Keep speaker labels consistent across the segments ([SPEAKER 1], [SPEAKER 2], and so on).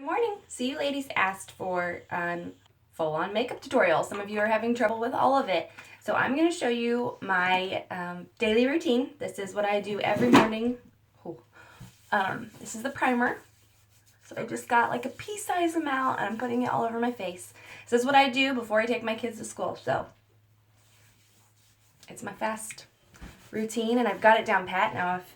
[SPEAKER 1] Good morning. So you ladies asked for full-on makeup tutorial. Some of you are having trouble with all of it. So I'm going to show you my daily routine. This is what I do every morning. This is the primer. So I just got like a pea-size amount and I'm putting it all over my face. This is what I do before I take my kids to school. So it's my fast routine and I've got it down pat. Now if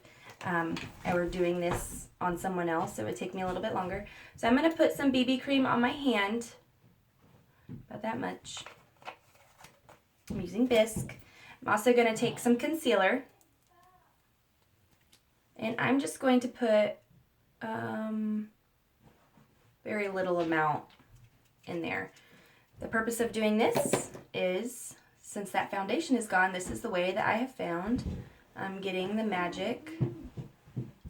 [SPEAKER 1] I were doing this on someone else, it would take me a little bit longer. So I'm going to put some BB cream on my hand, about that much. I'm using Bisque. I'm also going to take some concealer, and I'm just going to put very little amount in there. The purpose of doing this is, since that foundation is gone, this is the way that I have found I'm getting the magic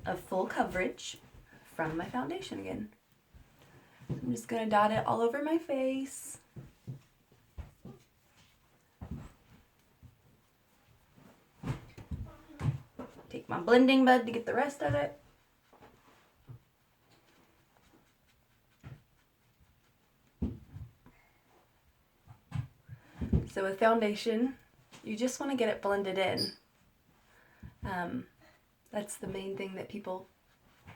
[SPEAKER 1] of full coverage from my foundation again. I'm just going to dot it all over my face. Take my blending bud to get the rest of it. So with foundation, you just want to get it blended in. That's the main thing that people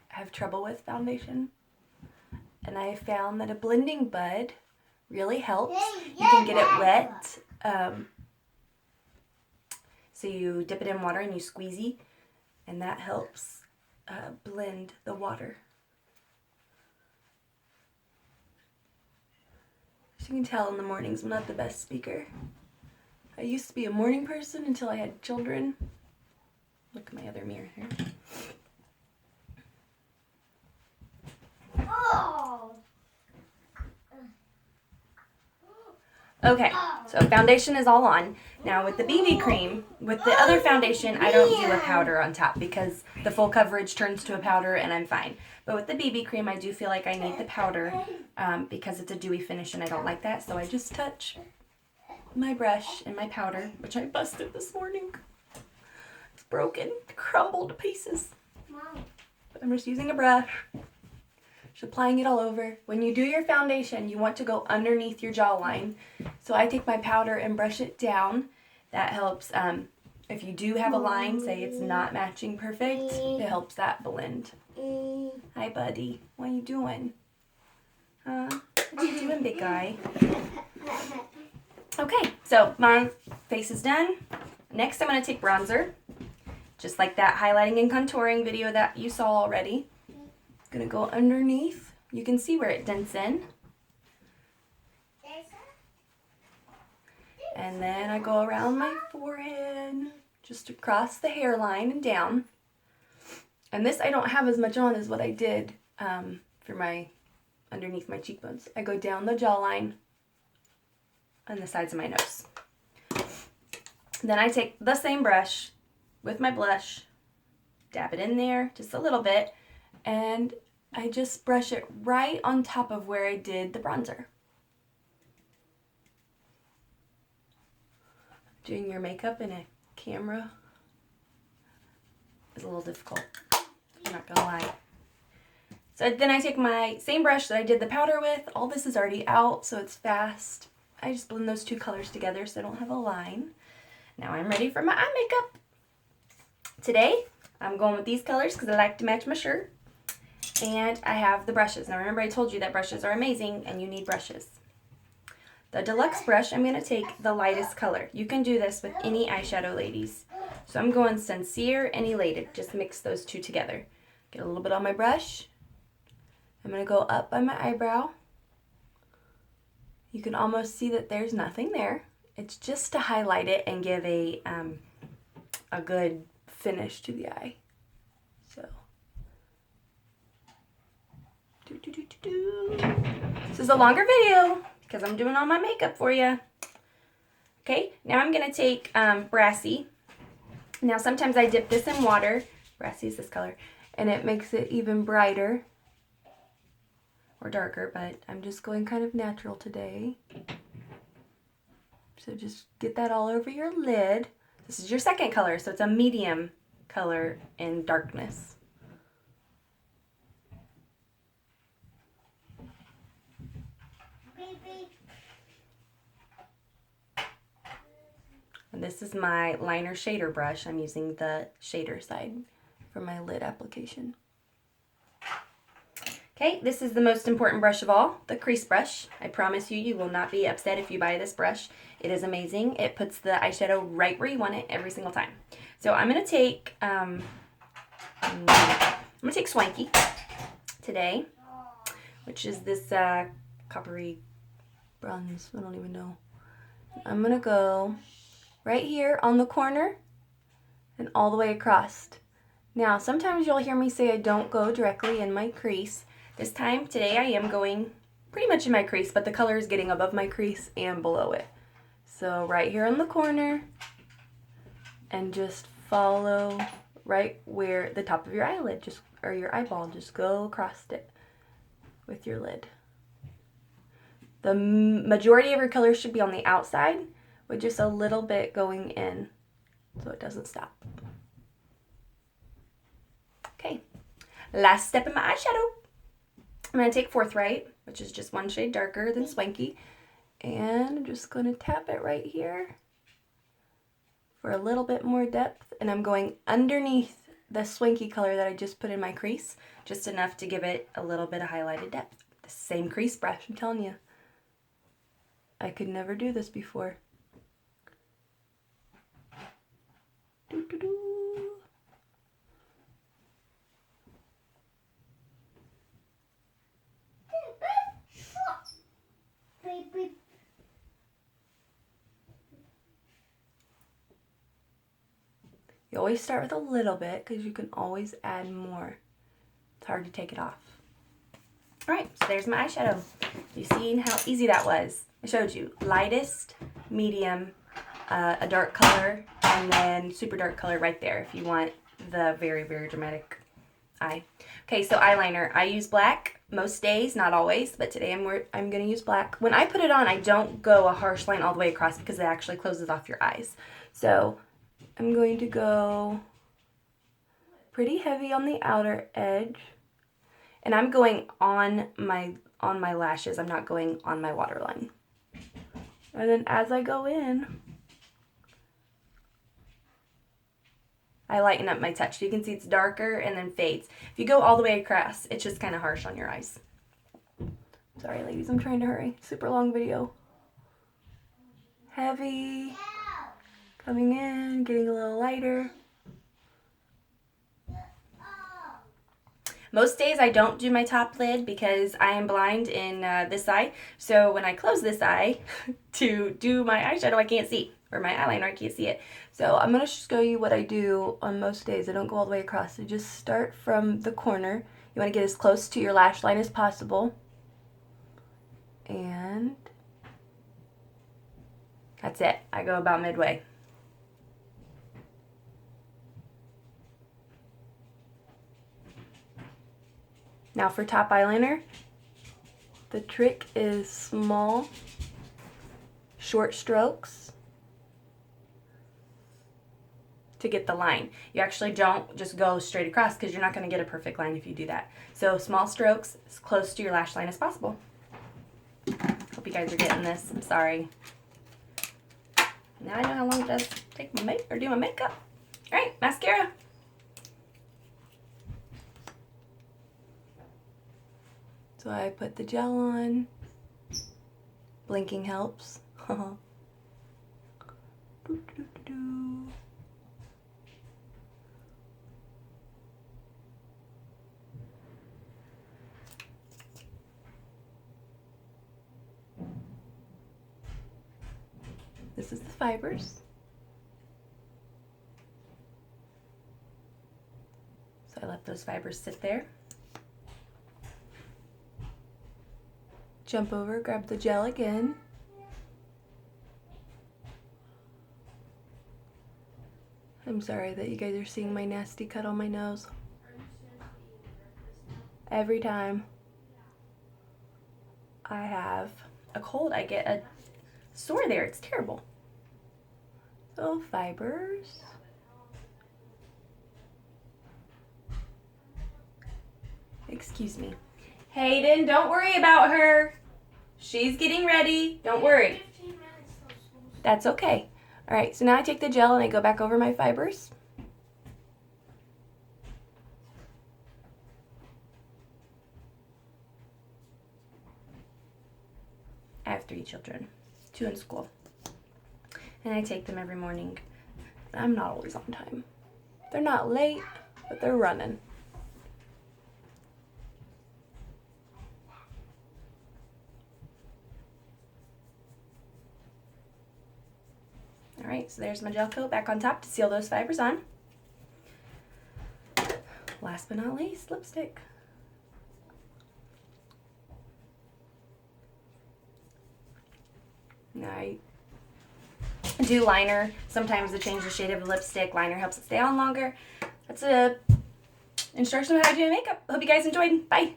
[SPEAKER 1] have trouble with foundation. And I found that a blending bud really helps. You can get it wet. So you dip it in water and you squeezy, and that helps blend the water. As you can tell, in the mornings I'm not the best speaker. I used to be a morning person until I had children. Look at my other mirror here. Okay, so foundation is all on. Now with the BB cream, with the other foundation, I don't do a powder on top because the full coverage turns to a powder and I'm fine. But with the BB cream, I do feel like I need the powder because it's a dewy finish and I don't like that. So I just touch my brush and my powder, which I busted this morning. It's broken, crumbled to pieces. But I'm just using a brush. Just applying it all over. When you do your foundation, you want to go underneath your jawline. So I take my powder and brush it down. That helps. If you do have a line, say it's not matching perfect, it helps that blend. Hi, buddy. What are you doing? What are you doing, big guy? Okay, so my face is done. Next, I'm going to take bronzer. Just like that highlighting and contouring video that you saw already. Gonna go underneath. You can see where it dents in. And then I go around my forehead, just across the hairline and down. And this I don't have as much on as what I did for my underneath my cheekbones. I go down the jawline and the sides of my nose. Then I take the same brush with my blush, dab it in there just a little bit, and I just brush it right on top of where I did the bronzer. Doing your makeup in a camera is a little difficult, I'm not gonna lie. So then I take my same brush that I did the powder with. All this is already out, so it's fast. I just blend those two colors together so I don't have a line. Now I'm ready for my eye makeup. Today, I'm going with these colors because I like to match my shirt. And I have the brushes. Now remember I told you that brushes are amazing and you need brushes. The deluxe brush, I'm going to take the lightest color. You can do this with any eyeshadow, ladies. So I'm going Sincere and Elated. Just mix those two together. Get a little bit on my brush. I'm going to go up by my eyebrow. You can almost see that there's nothing there. It's just to highlight it and give a good finish to the eye. So. This is a longer video because I'm doing all my makeup for you. Okay, now I'm going to take Brassy. Now sometimes I dip this in water. Brassy is this color. And it makes it even brighter. Or darker, but I'm just going kind of natural today. So just get that all over your lid. This is your second color, so it's a medium color in darkness. And this is my liner shader brush. I'm using the shader side for my lid application. Okay, this is the most important brush of all, the crease brush. I promise you, you will not be upset if you buy this brush. It is amazing. It puts the eyeshadow right where you want it every single time. So I'm gonna take Swanky today, which is this coppery bronze. I don't even know. I'm gonna go right here on the corner and all the way across. Now, sometimes you'll hear me say I don't go directly in my crease. This time, today, I am going pretty much in my crease, but the color is getting above my crease and below it. So right here on the corner, and just follow right where the top of your eyelid, or your eyeball, just go across it with your lid. The majority of your color should be on the outside, with just a little bit going in, so it doesn't stop. Okay, last step in my eyeshadow. I'm going to take Forthright, which is just one shade darker than Swanky, and I'm just going to tap it right here for a little bit more depth, and I'm going underneath the Swanky color that I just put in my crease, just enough to give it a little bit of highlighted depth. The same crease brush, I'm telling you. I could never do this before. You always start with a little bit because you can always add more. It's hard to take it off. Alright, so there's my eyeshadow. You seen how easy that was? I showed you lightest, medium, a dark color, and then super dark color right there if you want the very, very dramatic eye. Okay, so eyeliner. I use black most days, not always, but today I'm going to use black. When I put it on, I don't go a harsh line all the way across because it actually closes off your eyes. So I'm going to go pretty heavy on the outer edge, and I'm going on my lashes. I'm not going on my waterline. And then as I go in, I lighten up my touch. You can see it's darker and then fades. If you go all the way across, it's just kind of harsh on your eyes. Sorry, ladies, I'm trying to hurry. Super long video. Heavy, coming in, getting a little lighter. Most days I don't do my top lid because I am blind in this eye. So when I close this eye to do my eyeshadow, I can't see. Or my eyeliner, I can't see it. So I'm going to show you what I do on most days. I don't go all the way across. So just start from the corner. You want to get as close to your lash line as possible. And that's it. I go about midway. Now for top eyeliner, the trick is small, short strokes to get the line. You actually don't just go straight across because you're not going to get a perfect line if you do that. So small strokes as close to your lash line as possible. Hope you guys are getting this. I'm sorry. Now I know how long it does to take my do my makeup. All right, mascara. So I put the gel on. Blinking helps. This is the fibers. So I let those fibers sit there. Jump over, grab the gel again. I'm sorry that you guys are seeing my nasty cut on my nose. Every time I have a cold, I get a sore there. It's terrible. So fibers. Excuse me. Hayden, don't worry about her. She's getting ready. Don't worry. That's okay. All right, so now I take the gel and I go back over my fibers. I have 3 children, 2 in school. And I take them every morning. I'm not always on time. They're not late, but they're running. All right, so there's my gel coat back on top to seal those fibers on. Last but not least, lipstick. Now I do liner sometimes to change the shade of the lipstick. Liner helps it stay on longer. That's a instruction on how to do makeup. Hope you guys enjoyed. Bye.